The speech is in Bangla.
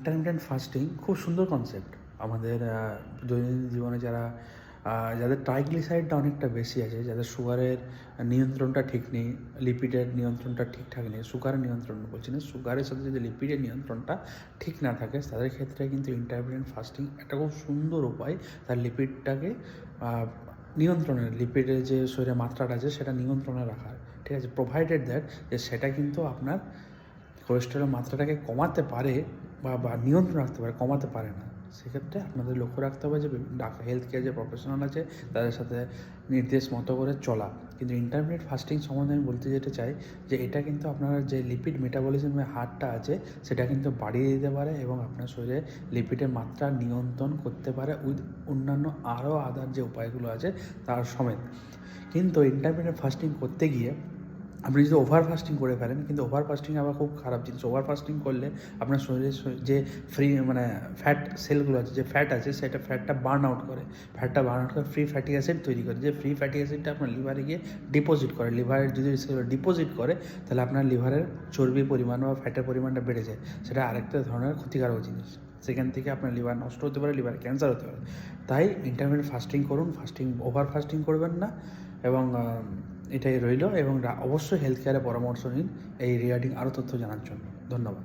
ইন্টারমিটেন্ট ফাস্টিং খুব সুন্দর কনসেপ্ট। আমাদের দৈনন্দিন জীবনে যাদের ট্রাইগ্লিসারাইডটা অনেকটা বেশি আছে, যাদের সুগারের নিয়ন্ত্রণটা ঠিক নেই, লিপিডের নিয়ন্ত্রণটা ঠিকঠাক নেই, সুগারের নিয়ন্ত্রণ বলছি না, সুগারের সাথে যদি লিপিডের নিয়ন্ত্রণটা ঠিক না থাকে, তাদের ক্ষেত্রে কিন্তু ইন্টারমিটেন্ট ফাস্টিং একটা খুব সুন্দর উপায় তার লিপিডটাকে নিয়ন্ত্রণে, লিপিডের যে শরীরে মাত্রাটা আছে সেটা নিয়ন্ত্রণে রাখার। ঠিক আছে, প্রোভাইডেড দ্যাট যে সেটা কিন্তু আপনার কোলেস্টেরলের মাত্রাটাকে কমাতে পারে বা নিয়ন্ত্রণ রাখতে পারে, কমাতে পারে না। সেক্ষেত্রে আপনাদের লক্ষ্য রাখতে হবে যে হেলথ কেয়ার যে প্রফেশনাল আছে তাদের সাথে নির্দেশ মতো করে চলা। কিন্তু ইন্টারমিটেন্ট ফাস্টিং সম্বন্ধে আমি বলতে যেতে চাই যে এটা কিন্তু আপনার যে লিপিড মেটাবলিজমের হারটা আছে সেটা কিন্তু বাড়িয়ে দিতে পারে এবং আপনার শরীরে লিপিডের মাত্রা নিয়ন্ত্রণ করতে পারে উইথ অন্যান্য আরও আদার যে উপায়গুলো আছে তার সমেত। কিন্তু ইন্টারমিটেন্ট ফাস্টিং করতে গিয়ে আপনি যদি ওভার ফাস্টিং করে ফেলেন, কিন্তু ওভার ফাস্টিং আবার খুব খারাপ জিনিস। ওভার ফাস্টিং করলে আপনার শরীরে যে ফ্যাট সেলগুলো আছে, যে ফ্যাট আছে, সেটা ফ্যাটটা বার্ন আউট করে, ফ্রি ফ্যাটি অ্যাসিড তৈরি করে, যে ফ্রি ফ্যাটি অ্যাসিডটা আপনার লিভারে গিয়ে ডিপোজিট করে। লিভারের যদি সেগুলো ডিপোজিট করে তাহলে আপনার লিভারের চর্বির পরিমাণ বা ফ্যাটের পরিমাণটা বেড়ে যায়। সেটা আরেকটা ধরনের ক্ষতিকারক জিনিস। সেখান থেকে আপনার লিভার নষ্ট হতে পারে, লিভার ক্যান্সার হতে পারে। তাই ইন্টারমিটেন্ট ফাস্টিং করুন, ওভার ফাস্টিং করবেন না। এবং এটাই রইল, এবং অবশ্যই হেলথ কেয়ারে পরামর্শ নিন এই রিগার্ডিং আরও তথ্য জানার জন্য। ধন্যবাদ।